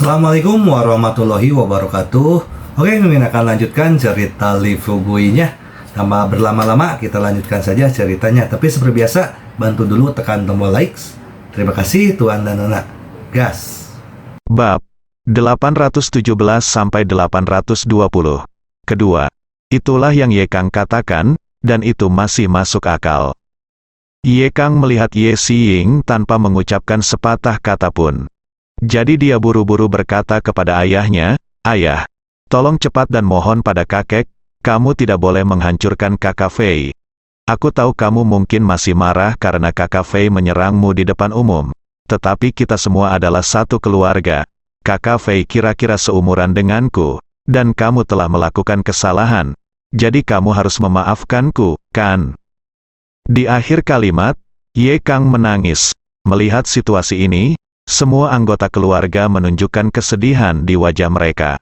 Assalamualaikum warahmatullahi wabarakatuh. Oke, Mimin akan lanjutkan cerita Lee Fugui-nya. Tanpa berlama-lama, kita lanjutkan saja ceritanya. Tapi seperti biasa, bantu dulu tekan tombol likes. Terima kasih Tuan dan Nona. Gas. Bab 817-820. Kedua, itulah yang Ye Kang katakan, dan itu masih masuk akal. Ye Kang melihat Ye Xiying tanpa mengucapkan sepatah kata pun. Jadi dia buru-buru berkata kepada ayahnya, "Ayah, tolong cepat dan mohon pada kakek, kamu tidak boleh menghancurkan kakak Fei. Aku tahu kamu mungkin masih marah karena kakak Fei menyerangmu di depan umum. Tetapi kita semua adalah satu keluarga. Kakak Fei kira-kira seumuran denganku, dan kamu telah melakukan kesalahan. Jadi kamu harus memaafkanku, kan?" Di akhir kalimat, Ye Kang menangis. Melihat situasi ini, semua anggota keluarga menunjukkan kesedihan di wajah mereka.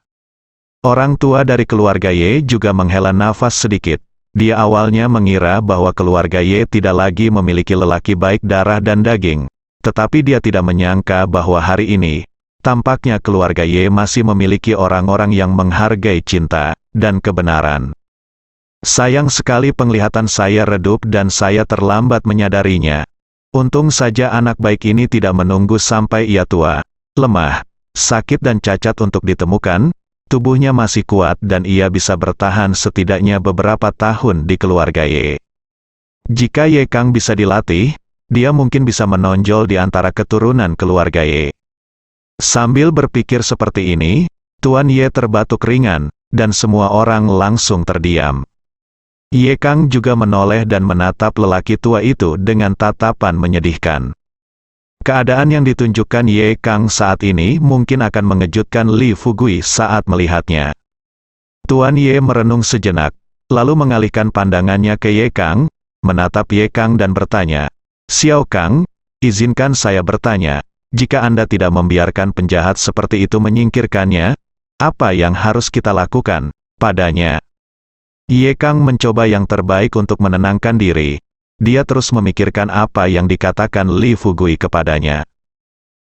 Orang tua dari keluarga Ye juga menghela nafas sedikit. Dia awalnya mengira bahwa keluarga Ye tidak lagi memiliki lelaki baik darah dan daging. Tetapi dia tidak menyangka bahwa hari ini, tampaknya keluarga Ye masih memiliki orang-orang yang menghargai cinta dan kebenaran. Sayang sekali penglihatan saya redup dan saya terlambat menyadarinya. Untung saja anak baik ini tidak menunggu sampai ia tua, lemah, sakit dan cacat untuk ditemukan. Tubuhnya masih kuat dan ia bisa bertahan setidaknya beberapa tahun di keluarga Ye. Jika Ye Kang bisa dilatih, dia mungkin bisa menonjol di antara keturunan keluarga Ye. Sambil berpikir seperti ini, Tuan Ye terbatuk ringan, dan semua orang langsung terdiam. Ye Kang juga menoleh dan menatap lelaki tua itu dengan tatapan menyedihkan. Keadaan yang ditunjukkan Ye Kang saat ini mungkin akan mengejutkan Lee Fugui saat melihatnya. Tuan Ye merenung sejenak, lalu mengalihkan pandangannya ke Ye Kang, menatap Ye Kang dan bertanya, "Xiao Kang, izinkan saya bertanya, jika Anda tidak membiarkan penjahat seperti itu menyingkirkannya, apa yang harus kita lakukan padanya?" Ye Kang mencoba yang terbaik untuk menenangkan diri. Dia terus memikirkan apa yang dikatakan Lee Fugui kepadanya.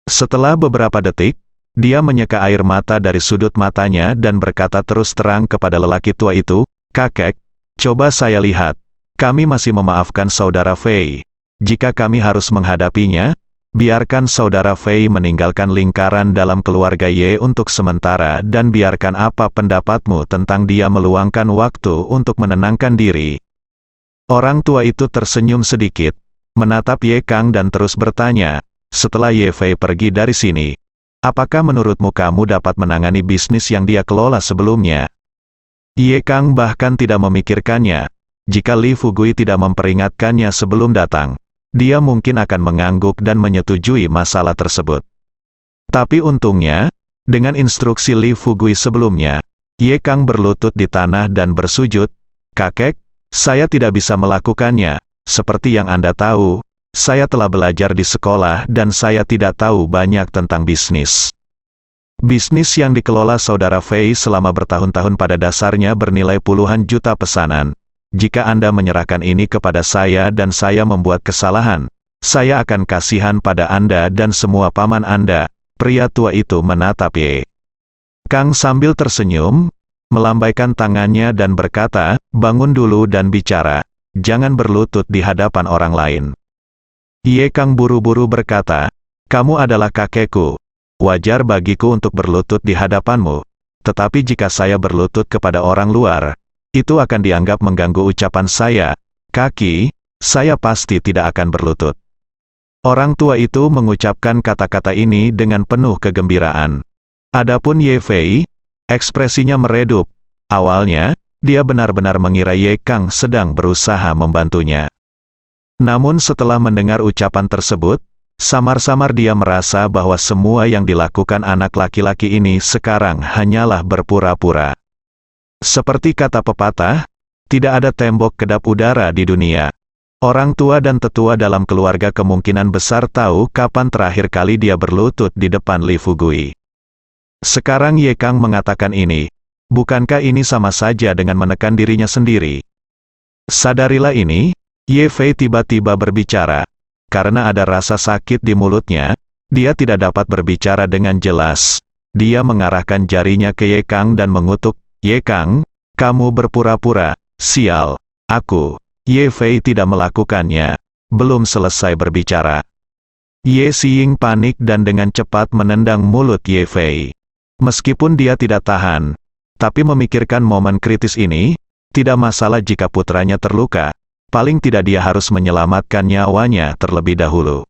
Setelah beberapa detik, dia menyeka air mata dari sudut matanya dan berkata terus terang kepada lelaki tua itu, "Kakek, coba saya lihat. Kami masih memaafkan saudara Fei. Jika kami harus menghadapinya, biarkan saudara Fei meninggalkan lingkaran dalam keluarga Ye untuk sementara dan biarkan apa pendapatmu tentang dia meluangkan waktu untuk menenangkan diri." Orang tua itu tersenyum sedikit, menatap Ye Kang dan terus bertanya, "Setelah Ye Fei pergi dari sini, apakah menurutmu kamu dapat menangani bisnis yang dia kelola sebelumnya?" Ye Kang bahkan tidak memikirkannya. Jika Lee Fugui tidak memperingatkannya sebelum datang, dia mungkin akan mengangguk dan menyetujui masalah tersebut. Tapi untungnya, dengan instruksi Lee Fugui sebelumnya, Ye Kang berlutut di tanah dan bersujud, "Kakek, saya tidak bisa melakukannya. Seperti yang Anda tahu, saya telah belajar di sekolah dan saya tidak tahu banyak tentang bisnis. Bisnis yang dikelola saudara Fei selama bertahun-tahun pada dasarnya bernilai puluhan juta pesanan. Jika Anda menyerahkan ini kepada saya dan saya membuat kesalahan, saya akan kasihan pada Anda dan semua paman Anda." Pria tua itu menatap Ye Kang sambil tersenyum, melambaikan tangannya dan berkata, "Bangun dulu dan bicara. Jangan berlutut di hadapan orang lain." Ye Kang buru-buru berkata, "Kamu adalah kakekku. Wajar bagiku untuk berlutut di hadapanmu. Tetapi jika saya berlutut kepada orang luar, itu akan dianggap mengganggu ucapan saya. Kaki, saya pasti tidak akan berlutut." Orang tua itu mengucapkan kata-kata ini dengan penuh kegembiraan. Adapun Ye Fei, ekspresinya meredup. Awalnya, dia benar-benar mengira Ye Kang sedang berusaha membantunya. Namun setelah mendengar ucapan tersebut, samar-samar dia merasa bahwa semua yang dilakukan anak laki-laki ini sekarang hanyalah berpura-pura. Seperti kata pepatah, tidak ada tembok kedap udara di dunia. Orang tua dan tetua dalam keluarga kemungkinan besar tahu kapan terakhir kali dia berlutut di depan Lee Fugui. Sekarang Ye Kang mengatakan ini, bukankah ini sama saja dengan menekan dirinya sendiri? Sadarilah ini, Ye Fei tiba-tiba berbicara. Karena ada rasa sakit di mulutnya, dia tidak dapat berbicara dengan jelas. dia mengarahkan jarinya ke Ye Kang dan mengutuk, "Ye Kang, kamu berpura-pura, sial, aku." Ye Fei tidak melakukannya. Belum selesai berbicara, Ye Xiying panik dan dengan cepat menendang mulut Ye Fei. Meskipun dia tidak tahan, tapi memikirkan momen kritis ini, tidak masalah jika putranya terluka, paling tidak dia harus menyelamatkan nyawanya terlebih dahulu.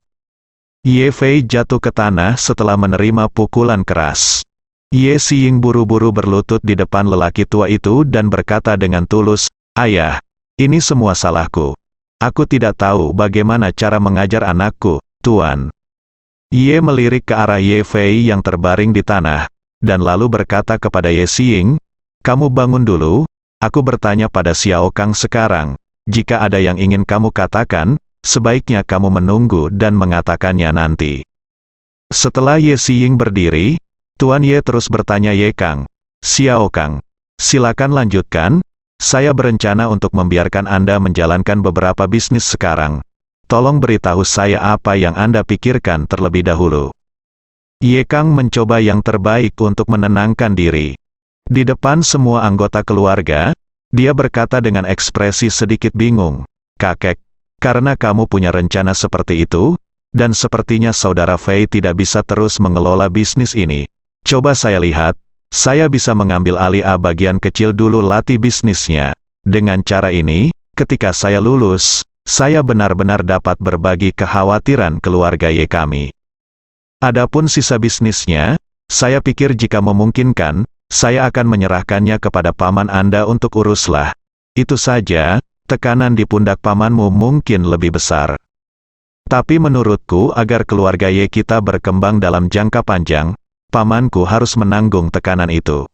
Ye Fei jatuh ke tanah setelah menerima pukulan keras. Ye Xiying buru-buru berlutut di depan lelaki tua itu dan berkata dengan tulus, "Ayah, ini semua salahku. Aku tidak tahu bagaimana cara mengajar anakku, Tuan." Ye melirik ke arah Ye Fei yang terbaring di tanah, dan lalu berkata kepada Ye Xiying, "Kamu bangun dulu, aku bertanya pada Xiao Kang sekarang. Jika ada yang ingin kamu katakan, sebaiknya kamu menunggu dan mengatakannya nanti." Setelah Ye Xiying berdiri, Tuan Ye terus bertanya Ye Kang, "Xiao Kang, silakan lanjutkan, saya berencana untuk membiarkan Anda menjalankan beberapa bisnis sekarang. Tolong beritahu saya apa yang Anda pikirkan terlebih dahulu." Ye Kang mencoba yang terbaik untuk menenangkan diri. Di depan semua anggota keluarga, dia berkata dengan ekspresi sedikit bingung, "Kakek, karena kamu punya rencana seperti itu, dan sepertinya saudara Fei tidak bisa terus mengelola bisnis ini. Coba saya lihat, saya bisa mengambil alih bagian kecil dulu latih bisnisnya. Dengan cara ini, ketika saya lulus, saya benar-benar dapat berbagi kekhawatiran keluarga Ye kami. Adapun sisa bisnisnya, saya pikir jika memungkinkan, saya akan menyerahkannya kepada paman Anda untuk uruslah. Itu saja, tekanan di pundak pamanmu mungkin lebih besar. Tapi menurutku agar keluarga Ye kita berkembang dalam jangka panjang, pamanku harus menanggung tekanan itu."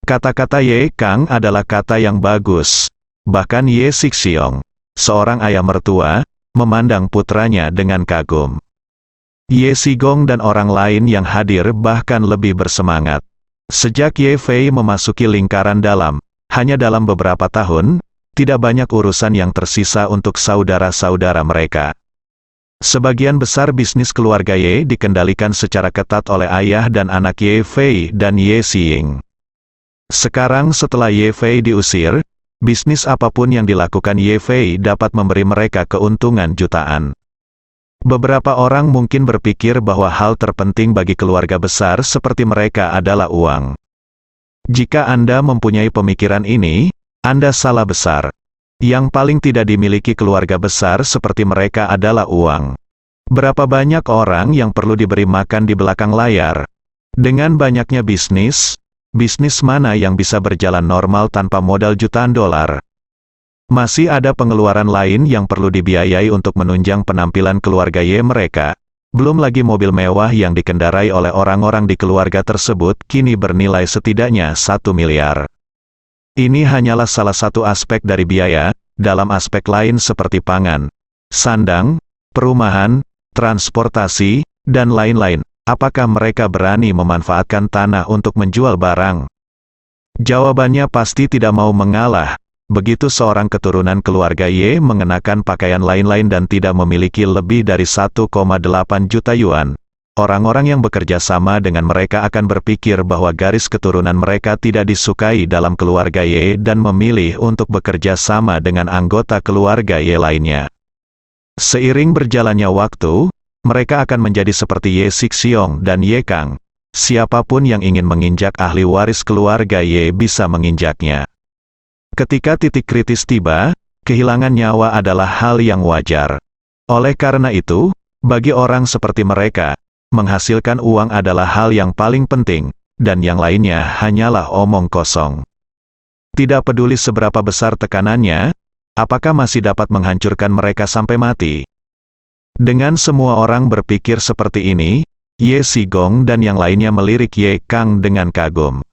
Kata-kata Ye Kang adalah kata yang bagus. Bahkan Ye Xixiong, seorang ayah mertua, memandang putranya dengan kagum. Ye Xigong dan orang lain yang hadir bahkan lebih bersemangat. Sejak Ye Fei memasuki lingkaran dalam, hanya dalam beberapa tahun, tidak banyak urusan yang tersisa untuk saudara-saudara mereka. Sebagian besar bisnis keluarga Ye dikendalikan secara ketat oleh ayah dan anak Ye Fei dan Ye Xiying. Sekarang setelah Ye Fei diusir, bisnis apapun yang dilakukan Ye Fei dapat memberi mereka keuntungan jutaan. Beberapa orang mungkin berpikir bahwa hal terpenting bagi keluarga besar seperti mereka adalah uang. Jika Anda mempunyai pemikiran ini, Anda salah besar. Yang paling tidak dimiliki keluarga besar seperti mereka adalah uang. Berapa banyak orang yang perlu diberi makan di belakang layar? Dengan banyaknya bisnis mana yang bisa berjalan normal tanpa modal jutaan dolar? Masih ada pengeluaran lain yang perlu dibiayai untuk menunjang penampilan keluarga Ye mereka. Belum lagi mobil mewah yang dikendarai oleh orang-orang di keluarga tersebut kini bernilai setidaknya 1 miliar. Ini hanyalah salah satu aspek dari biaya, dalam aspek lain seperti pangan, sandang, perumahan, transportasi, dan lain-lain. Apakah mereka berani memanfaatkan tanah untuk menjual barang? Jawabannya pasti tidak mau mengalah. Begitu seorang keturunan keluarga Ye mengenakan pakaian lain-lain dan tidak memiliki lebih dari 1,8 juta yuan, orang-orang yang bekerja sama dengan mereka akan berpikir bahwa garis keturunan mereka tidak disukai dalam keluarga Ye dan memilih untuk bekerja sama dengan anggota keluarga Ye lainnya. Seiring berjalannya waktu, mereka akan menjadi seperti Ye Xixiong dan Ye Kang. Siapapun yang ingin menginjak ahli waris keluarga Ye bisa menginjaknya. Ketika titik kritis tiba, kehilangan nyawa adalah hal yang wajar. Oleh karena itu, bagi orang seperti mereka, menghasilkan uang adalah hal yang paling penting, dan yang lainnya hanyalah omong kosong. Tidak peduli seberapa besar tekanannya, apakah masih dapat menghancurkan mereka sampai mati? Dengan semua orang berpikir seperti ini, Ye Xigong dan yang lainnya melirik Ye Kang dengan kagum.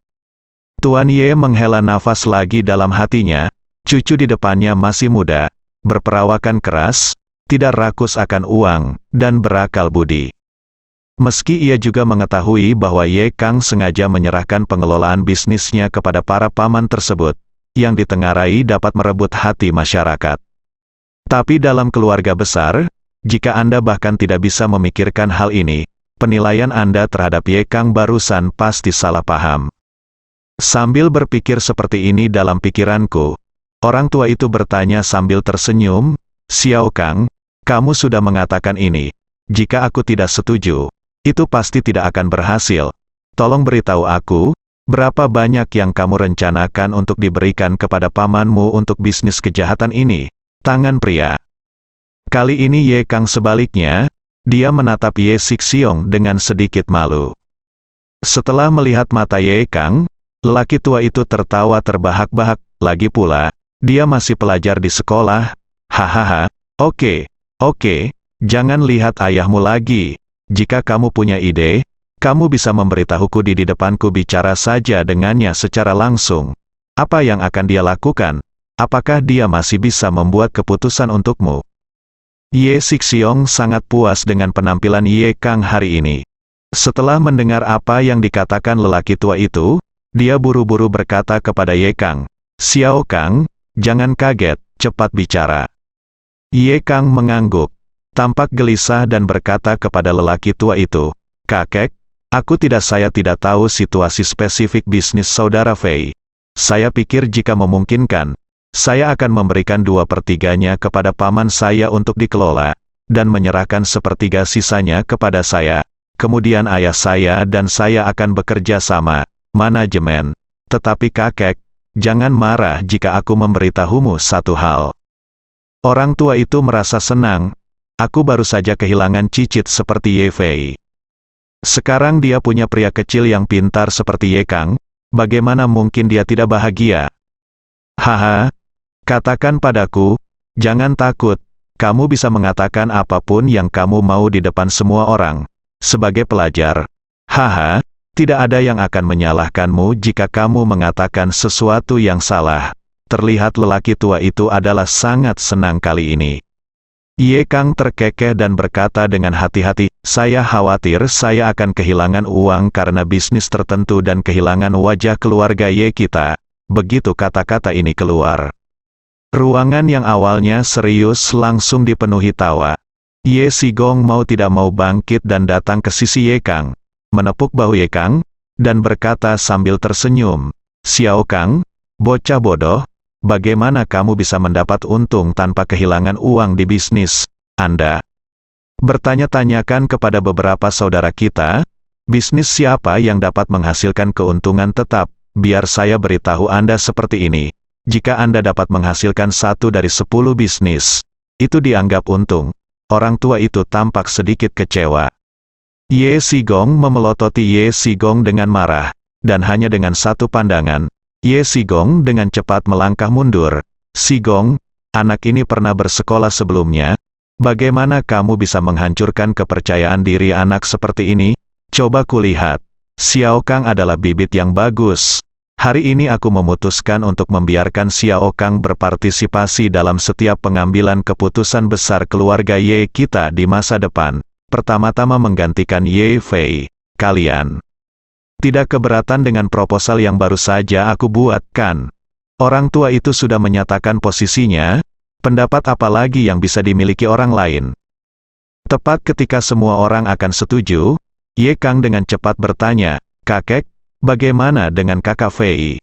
Tuan Ye menghela nafas lagi dalam hatinya, cucu di depannya masih muda, berperawakan keras, tidak rakus akan uang, dan berakal budi. Meski ia juga mengetahui bahwa Ye Kang sengaja menyerahkan pengelolaan bisnisnya kepada para paman tersebut, yang ditengarai dapat merebut hati masyarakat. Tapi dalam keluarga besar, jika Anda bahkan tidak bisa memikirkan hal ini, penilaian Anda terhadap Ye Kang barusan pasti salah paham. Sambil berpikir seperti ini dalam pikiranku, orang tua itu bertanya sambil tersenyum, Xiao Kang, kamu sudah mengatakan ini. Jika aku tidak setuju, itu pasti tidak akan berhasil. Tolong beritahu aku, berapa banyak yang kamu rencanakan untuk diberikan kepada pamanmu untuk bisnis kejahatan ini? Tangan pria. Kali ini Ye Kang sebaliknya, dia menatap Ye Sixiong dengan sedikit malu. Setelah melihat mata Ye Kang, lelaki tua itu tertawa terbahak-bahak, lagi pula, dia masih pelajar di sekolah. Hahaha, oke, jangan lihat ayahmu lagi. Jika kamu punya ide, kamu bisa memberitahuku di depanku, bicara saja dengannya secara langsung. Apa yang akan dia lakukan? Apakah dia masih bisa membuat keputusan untukmu? Ye Sixiong sangat puas dengan penampilan Ye Kang hari ini. Setelah mendengar apa yang dikatakan lelaki tua itu, dia buru-buru berkata kepada Ye Kang, Xiao Kang, jangan kaget, cepat bicara. Ye Kang mengangguk, tampak gelisah dan berkata kepada lelaki tua itu, Kakek, saya tidak tahu situasi spesifik bisnis saudara Fei. Saya pikir jika memungkinkan, saya akan memberikan 2/3-nya kepada paman saya untuk dikelola, dan menyerahkan 1/3 sisanya kepada saya. Kemudian ayah saya dan saya akan bekerja sama, manajemen. Tetapi kakek, jangan marah jika aku memberitahumu satu hal. Orang tua itu merasa senang. Aku baru saja kehilangan cicit seperti Ye Fei. Sekarang dia punya pria kecil yang pintar seperti Ye Kang. Bagaimana mungkin dia tidak bahagia? Haha, katakan padaku, jangan takut. Kamu bisa mengatakan apapun yang kamu mau di depan semua orang. Sebagai pelajar, haha, tidak ada yang akan menyalahkanmu jika kamu mengatakan sesuatu yang salah. Terlihat lelaki tua itu adalah sangat senang kali ini. Ye Kang terkekeh dan berkata dengan hati-hati, saya khawatir saya akan kehilangan uang karena bisnis tertentu dan kehilangan wajah keluarga Ye kita. Begitu kata-kata ini keluar, ruangan yang awalnya serius langsung dipenuhi tawa. Ye Sigong mau tidak mau bangkit dan datang ke sisi Ye Kang, menepuk bahu Ye Kang, dan berkata sambil tersenyum, Xiao Kang, bocah bodoh, bagaimana kamu bisa mendapat untung tanpa kehilangan uang di bisnis Anda? Bertanya-tanyakan kepada beberapa saudara kita, bisnis siapa yang dapat menghasilkan keuntungan tetap? Biar saya beritahu Anda seperti ini, jika Anda dapat menghasilkan 1 dari 10 bisnis, itu dianggap untung. Orang tua itu tampak sedikit kecewa. Ye Sigong memelototi Ye Sigong dengan marah, dan hanya dengan satu pandangan, Ye Sigong dengan cepat melangkah mundur. Sigong, anak ini pernah bersekolah sebelumnya. Bagaimana kamu bisa menghancurkan kepercayaan diri anak seperti ini? Coba kulihat. Xiao Kang adalah bibit yang bagus. Hari ini aku memutuskan untuk membiarkan Xiao Kang berpartisipasi dalam setiap pengambilan keputusan besar keluarga Ye kita di masa depan. Pertama-tama menggantikan Ye Fei. Kalian tidak keberatan dengan proposal yang baru saja aku buat, kan? Orang tua itu sudah menyatakan posisinya. Pendapat apa lagi yang bisa dimiliki orang lain? Tepat ketika semua orang akan setuju, Ye Kang dengan cepat bertanya, Kakek, bagaimana dengan kakak Fei?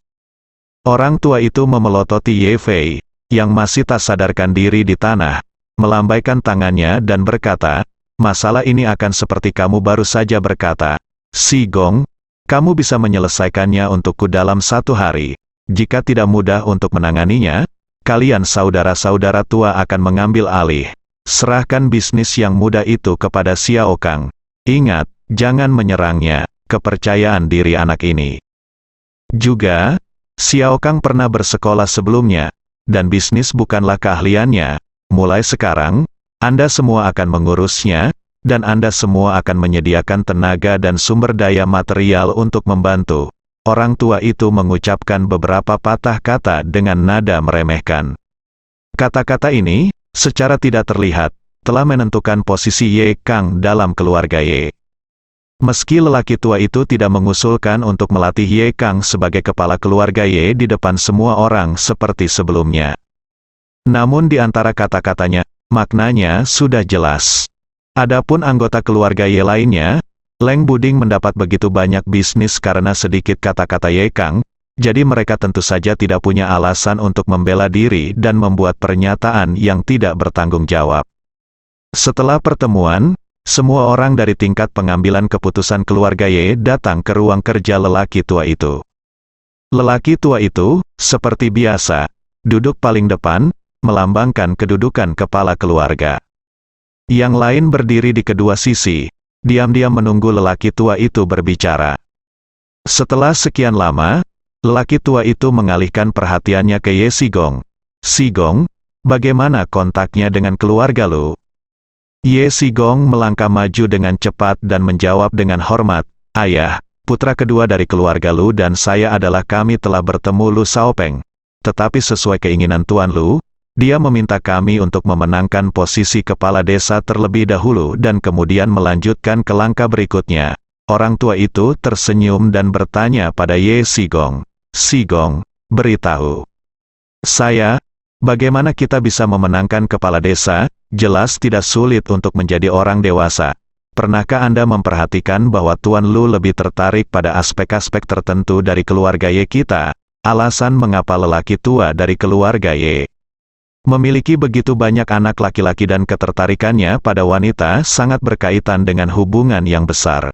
Orang tua itu memelototi Ye Fei, yang masih tak sadarkan diri di tanah, melambaikan tangannya dan berkata, masalah ini akan seperti kamu baru saja berkata. Sigong, kamu bisa menyelesaikannya untukku dalam 1 hari. Jika tidak mudah untuk menanganinya, kalian saudara-saudara tua akan mengambil alih. Serahkan bisnis yang mudah itu kepada Xiao Kang. Ingat, jangan menyerangnya. Kepercayaan diri anak ini. Juga, Xiao Kang pernah bersekolah sebelumnya, dan bisnis bukanlah keahliannya. Mulai sekarang, Anda semua akan mengurusnya, dan Anda semua akan menyediakan tenaga dan sumber daya material untuk membantu. Orang tua itu mengucapkan beberapa patah kata dengan nada meremehkan. Kata-kata ini, secara tidak terlihat, telah menentukan posisi Ye Kang dalam keluarga Ye. Meski lelaki tua itu tidak mengusulkan untuk melatih Ye Kang sebagai kepala keluarga Ye di depan semua orang seperti sebelumnya. Namun di antara kata-katanya, maknanya sudah jelas. Adapun anggota keluarga Ye lainnya, Leng Buding mendapat begitu banyak bisnis karena sedikit kata-kata Ye Kang, jadi mereka tentu saja tidak punya alasan untuk membela diri dan membuat pernyataan yang tidak bertanggung jawab. Setelah pertemuan, semua orang dari tingkat pengambilan keputusan keluarga Ye datang ke ruang kerja lelaki tua itu. Lelaki tua itu, seperti biasa, duduk paling depan, melambangkan kedudukan kepala keluarga. Yang lain berdiri di kedua sisi, diam-diam menunggu lelaki tua itu berbicara. Setelah sekian lama, lelaki tua itu mengalihkan perhatiannya ke Ye Sigong. Sigong, bagaimana kontaknya dengan keluarga lu? Ye Sigong melangkah maju dengan cepat dan menjawab dengan hormat, Ayah, putra kedua dari keluarga Lu dan saya adalah kami telah bertemu Lu Xiaopeng. Tetapi sesuai keinginan Tuan Lu, dia meminta kami untuk memenangkan posisi kepala desa terlebih dahulu dan kemudian melanjutkan ke langkah berikutnya. Orang tua itu tersenyum dan bertanya pada Ye Sigong, Sigong, beritahu saya, bagaimana kita bisa memenangkan kepala desa? Jelas tidak sulit untuk menjadi orang dewasa. Pernahkah Anda memperhatikan bahwa Tuan Lu lebih tertarik pada aspek-aspek tertentu dari keluarga Ye kita? Alasan mengapa lelaki tua dari keluarga Ye memiliki begitu banyak anak laki-laki dan ketertarikannya pada wanita sangat berkaitan dengan hubungan yang besar.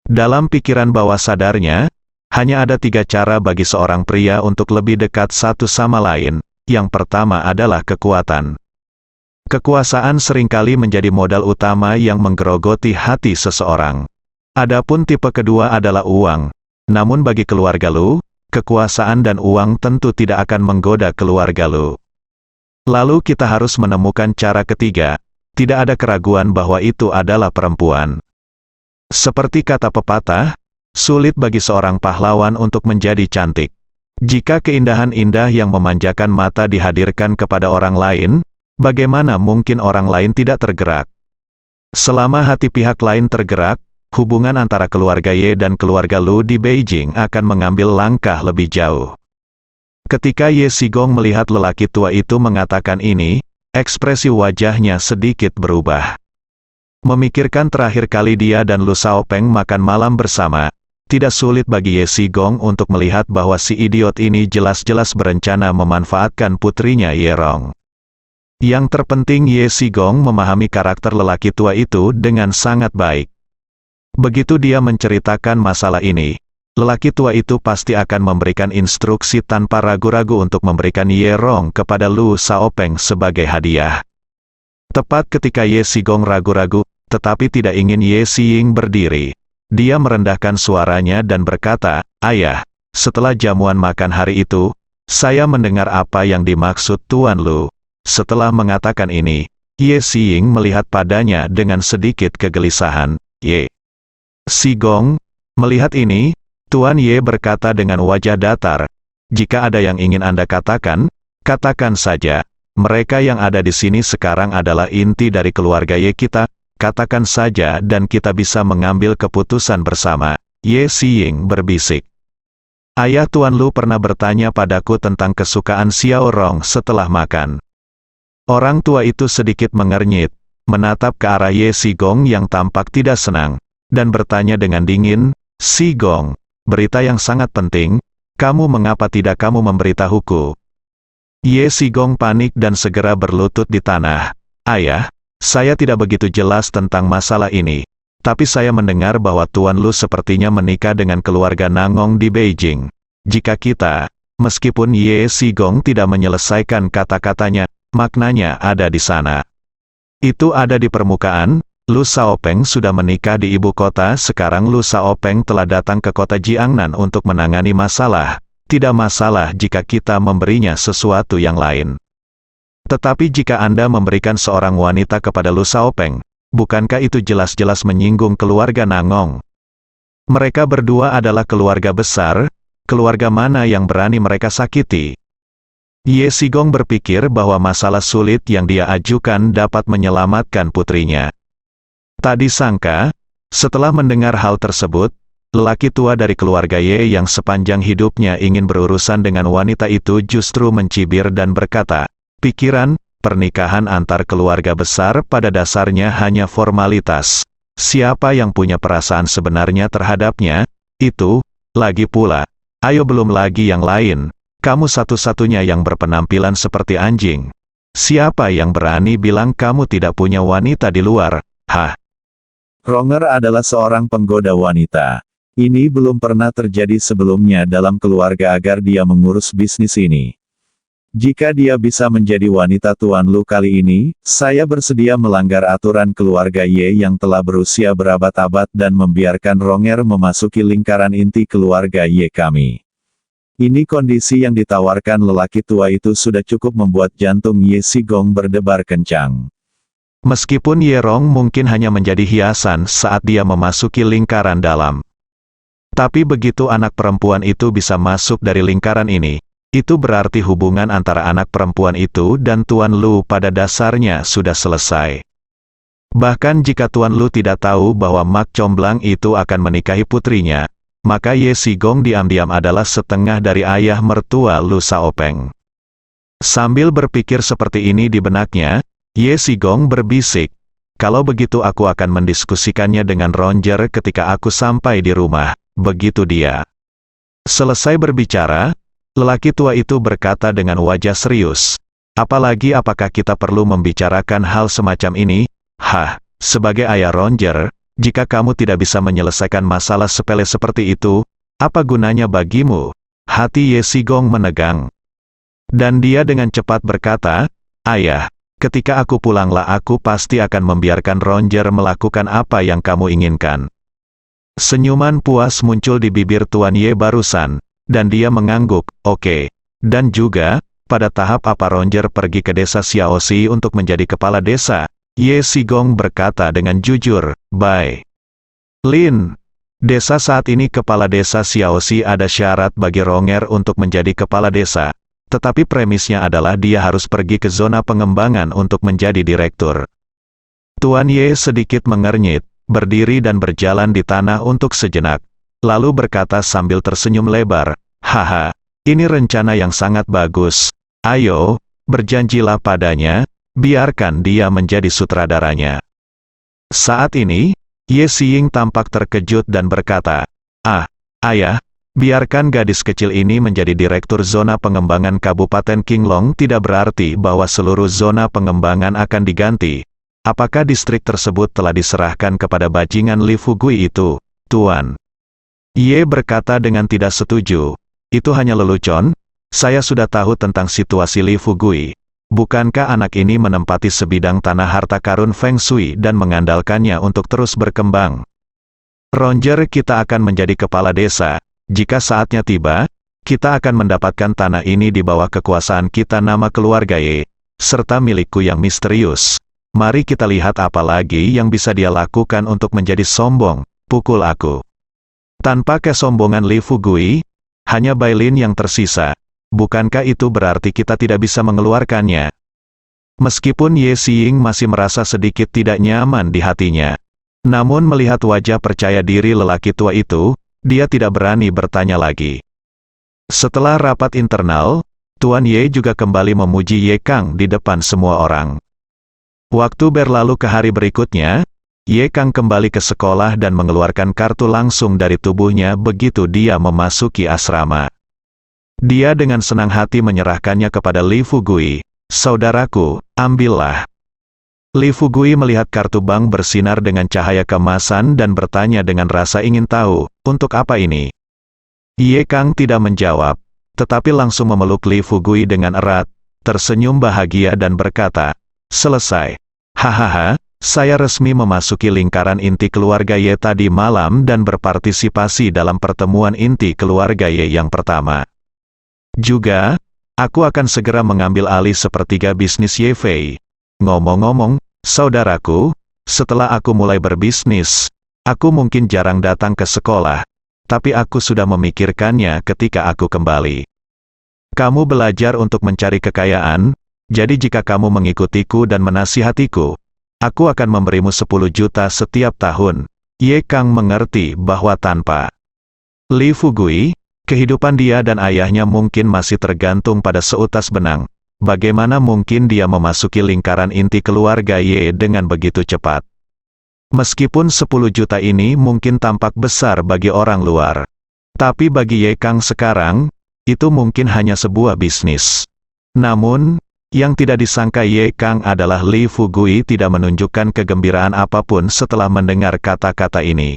Dalam pikiran bawah sadarnya, hanya ada 3 cara bagi seorang pria untuk lebih dekat satu sama lain. Yang pertama adalah kekuatan. Kekuasaan seringkali menjadi modal utama yang menggerogoti hati seseorang. Adapun tipe kedua adalah uang. Namun bagi keluarga Lu, kekuasaan dan uang tentu tidak akan menggoda keluarga Lu. Lalu kita harus menemukan cara ketiga. Tidak ada keraguan bahwa itu adalah perempuan. Seperti kata pepatah, sulit bagi seorang pahlawan untuk menjadi cantik. Jika keindahan indah yang memanjakan mata dihadirkan kepada orang lain, bagaimana mungkin orang lain tidak tergerak? Selama hati pihak lain tergerak, hubungan antara keluarga Ye dan keluarga Lu di Beijing akan mengambil langkah lebih jauh. Ketika Ye Sigong melihat lelaki tua itu mengatakan ini, ekspresi wajahnya sedikit berubah. Memikirkan terakhir kali dia dan Lu Xiaopeng makan malam bersama, tidak sulit bagi Ye Sigong untuk melihat bahwa si idiot ini jelas-jelas berencana memanfaatkan putrinya Ye Rong. Yang terpenting Ye Sigong memahami karakter lelaki tua itu dengan sangat baik. Begitu dia menceritakan masalah ini, lelaki tua itu pasti akan memberikan instruksi tanpa ragu-ragu untuk memberikan Ye Rong kepada Lu Xiaopeng sebagai hadiah. Tepat ketika Ye Sigong ragu-ragu, tetapi tidak ingin Ye Xiying berdiri, dia merendahkan suaranya dan berkata, Ayah, setelah jamuan makan hari itu, saya mendengar apa yang dimaksud Tuan Lu. Setelah mengatakan ini, Ye Xiying melihat padanya dengan sedikit kegelisahan. Ye Sigong, melihat ini, Tuan Ye berkata dengan wajah datar, jika ada yang ingin Anda katakan, katakan saja. Mereka yang ada di sini sekarang adalah inti dari keluarga Ye kita, katakan saja dan kita bisa mengambil keputusan bersama. Ye Xiying berbisik. Ayah Tuan Lu pernah bertanya padaku tentang kesukaan Xiao Rong setelah makan. Orang tua itu sedikit mengernyit, menatap ke arah Ye Sigong yang tampak tidak senang, dan bertanya dengan dingin, Sigong, berita yang sangat penting, mengapa tidak kamu memberitahuku? Ye Sigong panik dan segera berlutut di tanah. Ayah, saya tidak begitu jelas tentang masalah ini, tapi saya mendengar bahwa Tuan Lu sepertinya menikah dengan keluarga Nangong di Beijing. Jika kita, meskipun Ye Sigong tidak menyelesaikan kata-katanya, maknanya ada di sana. Itu ada di permukaan, Lu Xiaopeng sudah menikah di ibu kota, sekarang Lu Xiaopeng telah datang ke kota Jiangnan untuk menangani masalah. Tidak masalah jika kita memberinya sesuatu yang lain. Tetapi jika Anda memberikan seorang wanita kepada Lu Xiaopeng, bukankah itu jelas-jelas menyinggung keluarga Nangong? Mereka berdua adalah keluarga besar, keluarga mana yang berani mereka sakiti? Ye Sigong berpikir bahwa masalah sulit yang dia ajukan dapat menyelamatkan putrinya. Tak disangka, setelah mendengar hal tersebut, lelaki tua dari keluarga Ye yang sepanjang hidupnya ingin berurusan dengan wanita itu justru mencibir dan berkata, pikiran, pernikahan antar keluarga besar pada dasarnya hanya formalitas. siapa yang punya perasaan sebenarnya terhadapnya? Itu, lagi pula, ayo belum lagi yang lain, kamu satu-satunya yang berpenampilan seperti anjing. Siapa yang berani bilang kamu tidak punya wanita di luar? Hah? Ronger adalah seorang penggoda wanita. Ini belum pernah terjadi sebelumnya dalam keluarga agar dia mengurus bisnis ini. Jika dia bisa menjadi wanita tuan Lu kali ini, saya bersedia melanggar aturan keluarga Ye yang telah berusia berabad-abad dan membiarkan Ronger memasuki lingkaran inti keluarga Ye kami. Ini kondisi yang ditawarkan lelaki tua itu sudah cukup membuat jantung Ye Sigong berdebar kencang. Meskipun Ye Rong mungkin hanya menjadi hiasan saat dia memasuki lingkaran dalam. Tapi begitu anak perempuan itu bisa masuk dari lingkaran ini, itu berarti hubungan antara anak perempuan itu dan Tuan Lu pada dasarnya sudah selesai. Bahkan jika Tuan Lu tidak tahu bahwa Mak Comblang itu akan menikahi putrinya, maka Ye Sigong diam-diam adalah setengah dari ayah mertua Lu Saopeng. Sambil berpikir seperti ini di benaknya, Ye Sigong berbisik, kalau begitu aku akan mendiskusikannya dengan Ronger ketika aku sampai di rumah. Begitu dia selesai berbicara, lelaki tua itu berkata dengan wajah serius, apalagi apakah kita perlu membicarakan hal semacam ini? Hah, sebagai ayah Ronger, jika kamu tidak bisa menyelesaikan masalah sepele seperti itu, apa gunanya bagimu? Hati Ye Sigong menegang. Dan dia dengan cepat berkata, ayah, ketika aku pulanglah aku pasti akan membiarkan Ronger melakukan apa yang kamu inginkan. Senyuman puas muncul di bibir Tuan Ye barusan, dan dia mengangguk, oke. Dan juga, pada tahap apa Ronger pergi ke desa Xiaoxi untuk menjadi kepala desa? Ye Sigong berkata dengan jujur, Bai Lin, desa saat ini kepala desa Xiaoxi ada syarat bagi Ronger untuk menjadi kepala desa, tetapi premisnya adalah dia harus pergi ke zona pengembangan untuk menjadi direktur. Tuan Ye sedikit mengernyit, berdiri dan berjalan di tanah untuk sejenak, lalu berkata sambil tersenyum lebar, haha, ini rencana yang sangat bagus, ayo, berjanjilah padanya, biarkan dia menjadi sutradaranya. Saat ini, Ye Xiying tampak terkejut dan berkata, ayah, biarkan gadis kecil ini menjadi direktur zona pengembangan Kabupaten Qinglong tidak berarti bahwa seluruh zona pengembangan akan diganti. Apakah distrik tersebut telah diserahkan kepada bajingan Li Fugui itu, Tuan? Ye berkata dengan tidak setuju. Itu hanya lelucon, saya sudah tahu tentang situasi Li Fugui. Bukankah anak ini menempati sebidang tanah harta karun Feng Shui dan mengandalkannya untuk terus berkembang? Ronger kita akan menjadi kepala desa. Jika saatnya tiba, kita akan mendapatkan tanah ini di bawah kekuasaan kita nama keluarga Ye, serta milikku yang misterius. Mari kita lihat apa lagi yang bisa dia lakukan untuk menjadi sombong, pukul aku. Tanpa kesombongan Li Fugui, hanya Bai Lin yang tersisa. Bukankah itu berarti kita tidak bisa mengeluarkannya? Meskipun Ye Xiying masih merasa sedikit tidak nyaman di hatinya, namun melihat wajah percaya diri lelaki tua itu, dia tidak berani bertanya lagi. Setelah rapat internal, Tuan Ye juga kembali memuji Ye Kang di depan semua orang. Waktu berlalu ke hari berikutnya, Ye Kang kembali ke sekolah dan mengeluarkan kartu langsung dari tubuhnya begitu dia memasuki asrama. Dia dengan senang hati menyerahkannya kepada Li Fugui. Saudaraku, ambillah. Li Fugui melihat kartu bank bersinar dengan cahaya keemasan dan bertanya dengan rasa ingin tahu, untuk apa ini? Ye Kang tidak menjawab, tetapi langsung memeluk Li Fugui dengan erat, tersenyum bahagia dan berkata, selesai. Hahaha, saya resmi memasuki lingkaran inti keluarga Ye tadi malam dan berpartisipasi dalam pertemuan inti keluarga Ye yang pertama. Juga, aku akan segera mengambil alih sepertiga bisnis Ye Fei. Ngomong-ngomong, saudaraku, setelah aku mulai berbisnis, aku mungkin jarang datang ke sekolah, tapi aku sudah memikirkannya ketika aku kembali. Kamu belajar untuk mencari kekayaan, jadi jika kamu mengikutiku dan menasihatiku, aku akan memberimu 10 juta setiap tahun. Ye Kang mengerti bahwa tanpa Li Fugui, kehidupan dia dan ayahnya mungkin masih tergantung pada seutas benang. Bagaimana mungkin dia memasuki lingkaran inti keluarga Ye dengan begitu cepat? Meskipun 10 juta ini mungkin tampak besar bagi orang luar. Tapi bagi Ye Kang sekarang, itu mungkin hanya sebuah bisnis. Namun, yang tidak disangka Ye Kang adalah Li Fugui tidak menunjukkan kegembiraan apapun setelah mendengar kata-kata ini.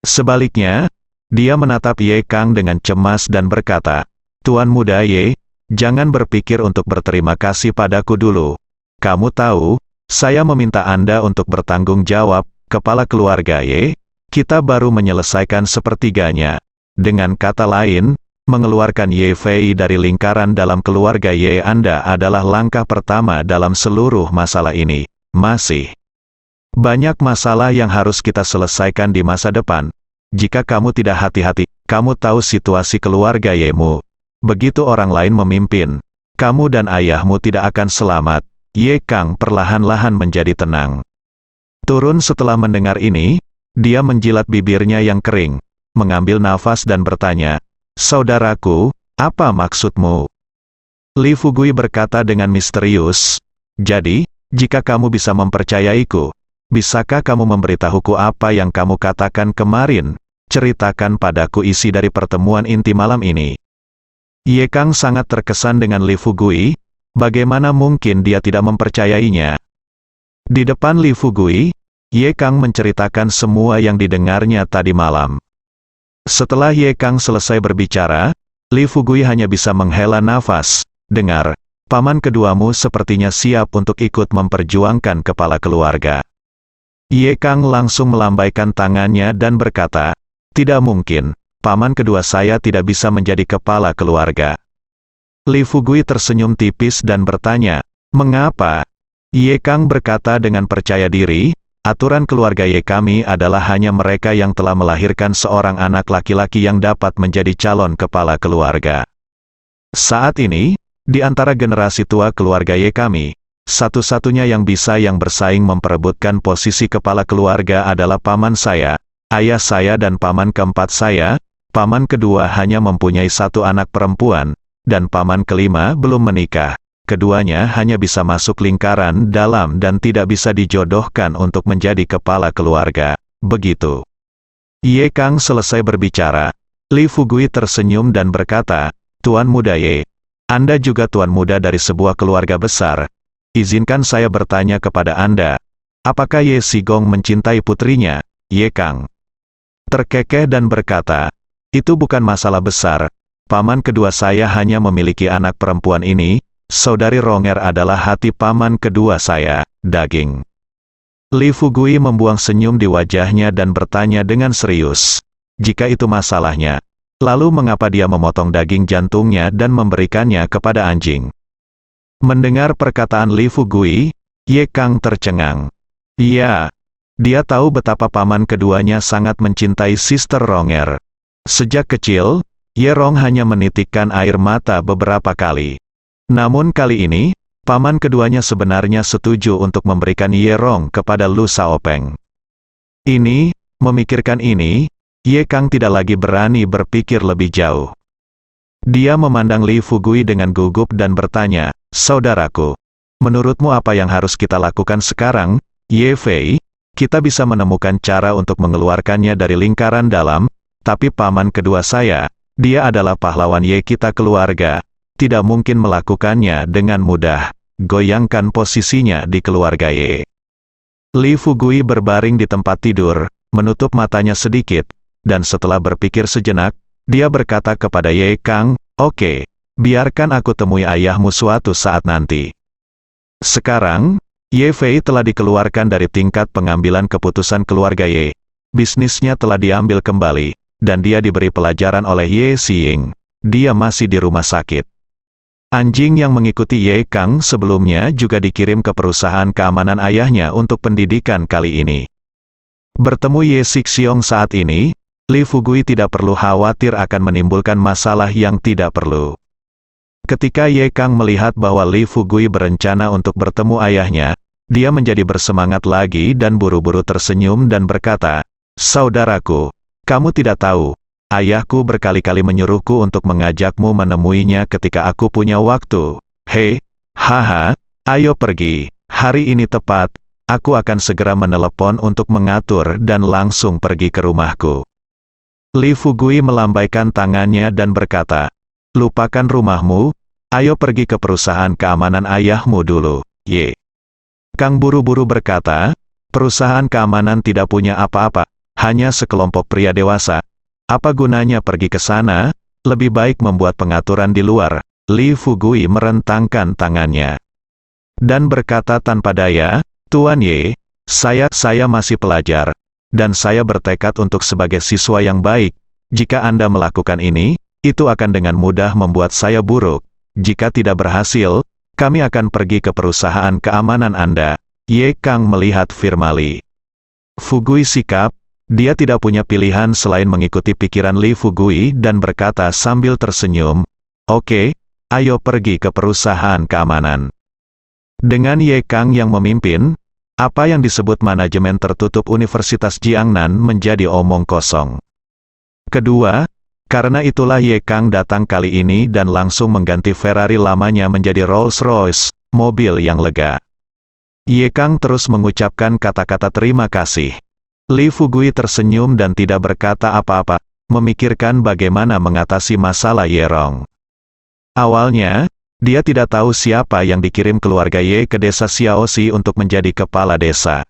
Sebaliknya, dia menatap Ye Kang dengan cemas dan berkata, "Tuan muda Ye, jangan berpikir untuk berterima kasih padaku dulu. Kamu tahu, saya meminta Anda untuk bertanggung jawab, kepala keluarga Ye. Kita baru menyelesaikan sepertiganya. Dengan kata lain, mengeluarkan Ye Fei dari lingkaran dalam keluarga Ye Anda adalah langkah pertama dalam seluruh masalah ini. Masih banyak masalah yang harus kita selesaikan di masa depan. Jika kamu tidak hati-hati, kamu tahu situasi keluarga Yemu. Begitu orang lain memimpin, kamu dan ayahmu tidak akan selamat." Ye Kang perlahan-lahan menjadi tenang. Turun setelah mendengar ini, dia menjilat bibirnya yang kering, mengambil nafas dan bertanya, "Saudaraku, apa maksudmu?" Li Fugui berkata dengan misterius, "Jadi, jika kamu bisa mempercayaiku, bisakah kamu memberitahuku apa yang kamu katakan kemarin? Ceritakan padaku isi dari pertemuan inti malam ini." Ye Kang sangat terkesan dengan Li Fugui. Bagaimana mungkin dia tidak mempercayainya? Di depan Li Fugui, Ye Kang menceritakan semua yang didengarnya tadi malam. Setelah Ye Kang selesai berbicara, Li Fugui hanya bisa menghela nafas. "Dengar, paman keduamu sepertinya siap untuk ikut memperjuangkan kepala keluarga." Ye Kang langsung melambaikan tangannya dan berkata, "Tidak mungkin, paman kedua saya tidak bisa menjadi kepala keluarga." Li Fugui tersenyum tipis dan bertanya, "Mengapa?" Ye Kang berkata dengan percaya diri, "Aturan keluarga Ye kami adalah hanya mereka yang telah melahirkan seorang anak laki-laki yang dapat menjadi calon kepala keluarga. Saat ini, di antara generasi tua keluarga Ye kami, satu-satunya yang bisa yang bersaing memperebutkan posisi kepala keluarga adalah paman saya, ayah saya dan paman keempat saya. Paman kedua hanya mempunyai satu anak perempuan, dan paman kelima belum menikah. Keduanya hanya bisa masuk lingkaran dalam dan tidak bisa dijodohkan untuk menjadi kepala keluarga." Begitu Ye Kang selesai berbicara, Li Fugui tersenyum dan berkata, "Tuan muda Ye, Anda juga tuan muda dari sebuah keluarga besar. Izinkan saya bertanya kepada Anda, apakah Ye Sigong mencintai putrinya?" Ye Kang terkekeh dan berkata, "Itu bukan masalah besar. Paman kedua saya hanya memiliki anak perempuan ini. Saudari Ronger adalah hati paman kedua saya, daging." Li Fugui membuang senyum di wajahnya dan bertanya dengan serius, "Jika itu masalahnya, lalu mengapa dia memotong daging jantungnya dan memberikannya kepada anjing?" Mendengar perkataan Li Fugui, Ye Kang tercengang. Iya, dia tahu betapa paman keduanya sangat mencintai Sister Ronger. Sejak kecil, Ye Rong hanya menitikkan air mata beberapa kali. Namun kali ini, paman keduanya sebenarnya setuju untuk memberikan Ye Rong kepada Lu Shaopeng. Memikirkan ini, Ye Kang tidak lagi berani berpikir lebih jauh. Dia memandang Li Fugui dengan gugup dan bertanya, "Saudaraku, menurutmu apa yang harus kita lakukan sekarang, Ye Fei? Kita bisa menemukan cara untuk mengeluarkannya dari lingkaran dalam, tapi paman kedua saya, dia adalah pahlawan Ye kita keluarga, tidak mungkin melakukannya dengan mudah. Goyangkan posisinya di keluarga Ye." Li Fugui berbaring di tempat tidur, menutup matanya sedikit, dan setelah berpikir sejenak, dia berkata kepada Ye Kang, "Oke, biarkan aku temui ayahmu suatu saat nanti." Sekarang, Ye Fei telah dikeluarkan dari tingkat pengambilan keputusan keluarga Ye. Bisnisnya telah diambil kembali, dan dia diberi pelajaran oleh Ye Xiying. Dia masih di rumah sakit. Anjing yang mengikuti Ye Kang sebelumnya juga dikirim ke perusahaan keamanan ayahnya untuk pendidikan kali ini. Bertemu Ye Xixiong saat ini, Li Fugui tidak perlu khawatir akan menimbulkan masalah yang tidak perlu. Ketika Ye Kang melihat bahwa Li Fugui berencana untuk bertemu ayahnya, dia menjadi bersemangat lagi dan buru-buru tersenyum dan berkata, "Saudaraku, kamu tidak tahu, ayahku berkali-kali menyuruhku untuk mengajakmu menemuinya ketika aku punya waktu. Hei, haha, ayo pergi, hari ini tepat." aku akan segera menelepon untuk mengatur dan langsung pergi ke rumahku. Li Fugui melambaikan tangannya dan berkata, lupakan rumahmu, ayo pergi ke perusahaan keamanan ayahmu dulu, Ye. Kang buru-buru berkata, perusahaan keamanan tidak punya apa-apa, hanya sekelompok pria dewasa. Apa gunanya pergi ke sana? Lebih baik membuat pengaturan di luar. Li Fugui merentangkan tangannya dan berkata tanpa daya, Tuan Ye, saya masih pelajar, dan saya bertekad untuk sebagai siswa yang baik. Jika Anda melakukan ini, itu akan dengan mudah membuat saya buruk. Jika tidak berhasil, kami akan pergi ke perusahaan keamanan Anda. Ye Kang melihat Firmali. Fugui sikap, dia tidak punya pilihan selain mengikuti pikiran Li Fugui dan berkata sambil tersenyum, oke, ayo pergi ke perusahaan keamanan. Dengan Ye Kang yang memimpin, apa yang disebut manajemen tertutup Universitas Jiangnan menjadi omong kosong. Kedua, karena itulah Ye Kang datang kali ini dan langsung mengganti Ferrari lamanya menjadi Rolls-Royce, mobil yang lega. Ye Kang terus mengucapkan kata-kata terima kasih. Li Fugui tersenyum dan tidak berkata apa-apa, memikirkan bagaimana mengatasi masalah Ye Rong. Awalnya, dia tidak tahu siapa yang dikirim keluarga Ye ke desa Xiaoxi untuk menjadi kepala desa.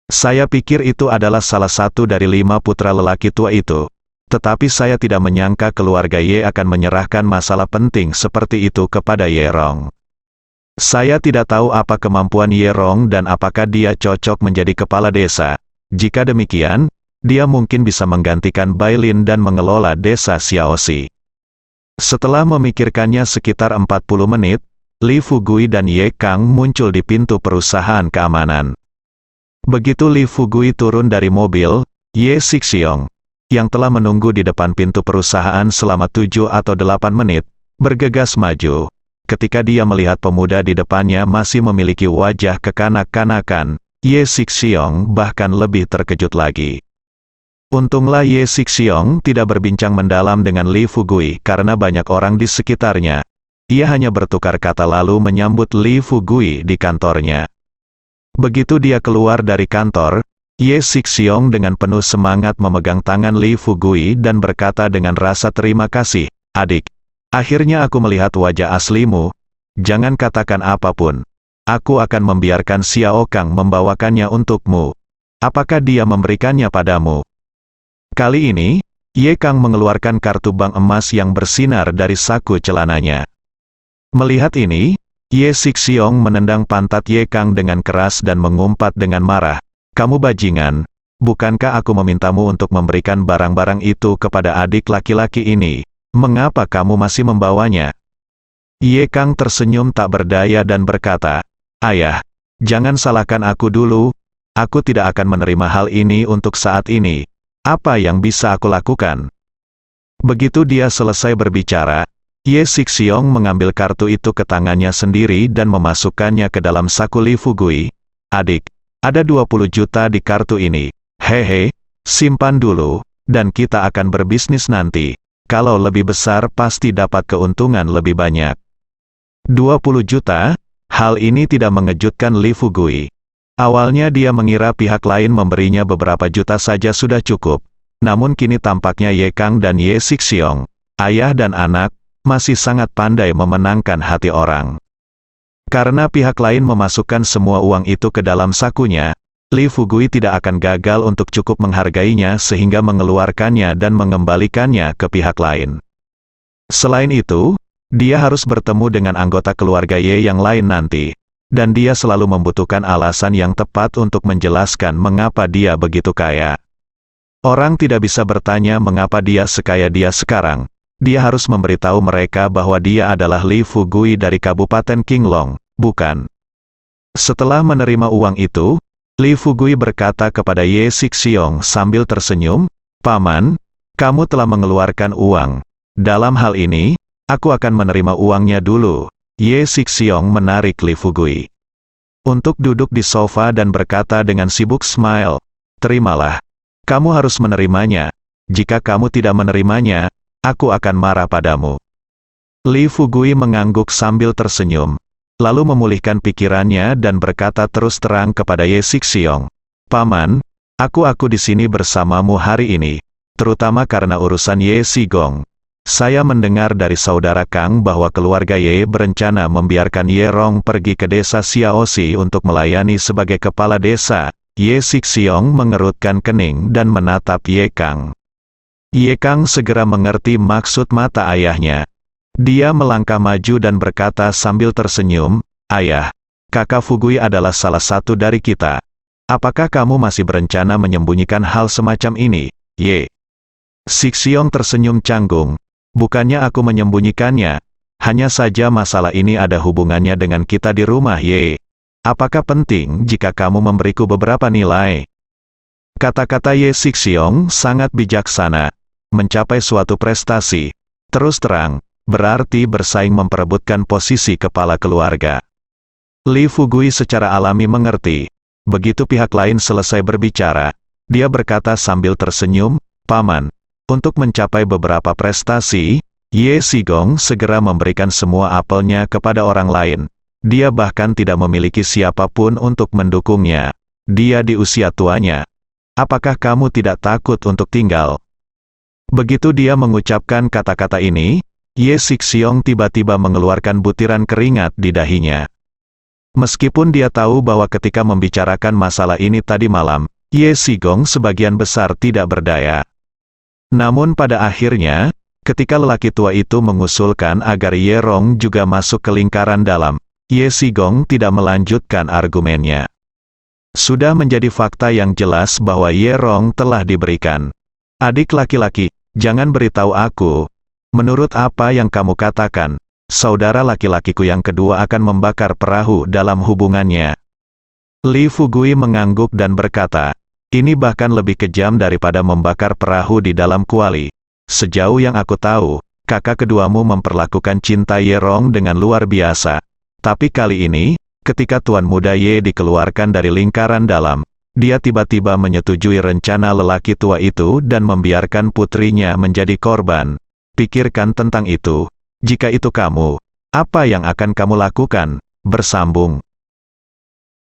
Saya pikir itu adalah salah satu dari 5 putra lelaki tua itu. Tetapi saya tidak menyangka keluarga Ye akan menyerahkan masalah penting seperti itu kepada Ye Rong. Saya tidak tahu apa kemampuan Ye Rong dan apakah dia cocok menjadi kepala desa. Jika demikian, dia mungkin bisa menggantikan Bai Lin dan mengelola desa Xiaoxi. Setelah memikirkannya sekitar 40 menit, Li Fugui dan Ye Kang muncul di pintu perusahaan keamanan. Begitu Li Fugui turun dari mobil, Ye Sixiong, yang telah menunggu di depan pintu perusahaan selama 7 atau 8 menit, bergegas maju. Ketika dia melihat pemuda di depannya masih memiliki wajah kekanak-kanakan, Ye Sixiong bahkan lebih terkejut lagi. Untunglah Ye Sixiong tidak berbincang mendalam dengan Li Fugui karena banyak orang di sekitarnya. Ia hanya bertukar kata lalu menyambut Li Fugui di kantornya. Begitu dia keluar dari kantor, Ye Sixiong dengan penuh semangat memegang tangan Li Fugui dan berkata dengan rasa terima kasih, adik. Akhirnya aku melihat wajah aslimu. Jangan katakan apapun. Aku akan membiarkan Xiao Kang membawakannya untukmu. Apakah dia memberikannya padamu? Kali ini, Ye Kang mengeluarkan kartu bank emas yang bersinar dari saku celananya. Melihat ini, Ye Sixiong menendang pantat Ye Kang dengan keras dan mengumpat dengan marah. Kamu bajingan, bukankah aku memintamu untuk memberikan barang-barang itu kepada adik laki-laki ini? Mengapa kamu masih membawanya? Ye Kang tersenyum tak berdaya dan berkata, Ayah, jangan salahkan aku dulu, aku tidak akan menerima hal ini untuk saat ini. Apa yang bisa aku lakukan? Begitu dia selesai berbicara, Ye Sixiong mengambil kartu itu ke tangannya sendiri dan memasukkannya ke dalam saku Li Fugui. Adik, ada 20 juta di kartu ini. Hehe, simpan dulu, dan kita akan berbisnis nanti. Kalau lebih besar pasti dapat keuntungan lebih banyak. 20 juta? Hal ini tidak mengejutkan Li Fugui. Awalnya dia mengira pihak lain memberinya beberapa juta saja sudah cukup. Namun kini tampaknya Ye Kang dan Ye Sixiong, ayah dan anak, masih sangat pandai memenangkan hati orang. Karena pihak lain memasukkan semua uang itu ke dalam sakunya, Li Fugui tidak akan gagal untuk cukup menghargainya sehingga mengeluarkannya dan mengembalikannya ke pihak lain. Selain itu, dia harus bertemu dengan anggota keluarga Ye yang lain nanti, dan dia selalu membutuhkan alasan yang tepat untuk menjelaskan mengapa dia begitu kaya. Orang tidak bisa bertanya mengapa dia sekaya dia sekarang. Dia harus memberitahu mereka bahwa dia adalah Li Fugui dari Kabupaten Qinglong, bukan? Setelah menerima uang itu, Li Fugui berkata kepada Ye Sixiong sambil tersenyum, Paman, kamu telah mengeluarkan uang. Dalam hal ini, aku akan menerima uangnya dulu. Ye Sixiong menarik Li Fugui untuk duduk di sofa dan berkata dengan sibuk smile, terimalah. Kamu harus menerimanya. Jika kamu tidak menerimanya, aku akan marah padamu. Li Fugui mengangguk sambil tersenyum. lalu memulihkan pikirannya dan berkata terus terang kepada Ye Sixiong, "Paman, aku di sini bersamamu hari ini, terutama karena urusan Ye Sigong. Saya mendengar dari saudara Kang bahwa keluarga Ye berencana membiarkan Ye Rong pergi ke desa Xiaoxi untuk melayani sebagai kepala desa." Ye Sixiong mengerutkan kening dan menatap Ye Kang. Ye Kang segera mengerti maksud mata ayahnya. Dia melangkah maju dan berkata sambil tersenyum, "Ayah, kakak Fugui adalah salah satu dari kita. Apakah kamu masih berencana menyembunyikan hal semacam ini, Ye?" Sixiong tersenyum canggung. "Bukannya aku menyembunyikannya. Hanya saja masalah ini ada hubungannya dengan kita di rumah, Ye. Apakah penting jika kamu memberiku beberapa nilai?" Kata-kata Ye Sixiong sangat bijaksana. Mencapai suatu prestasi, terus terang, berarti bersaing memperebutkan posisi kepala keluarga. Li Fugui secara alami mengerti. Begitu pihak lain selesai berbicara, dia berkata sambil tersenyum, "Paman, untuk mencapai beberapa prestasi, Ye Sigong segera memberikan semua apelnya kepada orang lain. Dia bahkan tidak memiliki siapapun untuk mendukungnya. Dia di usia tuanya. Apakah kamu tidak takut untuk tinggal?" Begitu dia mengucapkan kata-kata ini, Ye Sixiong tiba-tiba mengeluarkan butiran keringat di dahinya. Meskipun dia tahu bahwa ketika membicarakan masalah ini tadi malam, Ye Sigong sebagian besar tidak berdaya. Namun pada akhirnya, ketika lelaki tua itu mengusulkan agar Ye Rong juga masuk ke lingkaran dalam, Ye Sigong tidak melanjutkan argumennya. Sudah menjadi fakta yang jelas bahwa Ye Rong telah diberikan. "Adik laki-laki, jangan beritahu aku. Menurut apa yang kamu katakan, saudara laki-lakiku yang kedua akan membakar perahu dalam hubungannya." Li Fugui mengangguk dan berkata, "Ini bahkan lebih kejam daripada membakar perahu di dalam kuali. Sejauh yang aku tahu, kakak keduamu memperlakukan cinta Ye Rong dengan luar biasa. Tapi kali ini, ketika Tuan Muda Ye dikeluarkan dari lingkaran dalam, dia tiba-tiba menyetujui rencana lelaki tua itu dan membiarkan putrinya menjadi korban. Pikirkan tentang itu. Jika itu kamu, apa yang akan kamu lakukan?" Bersambung.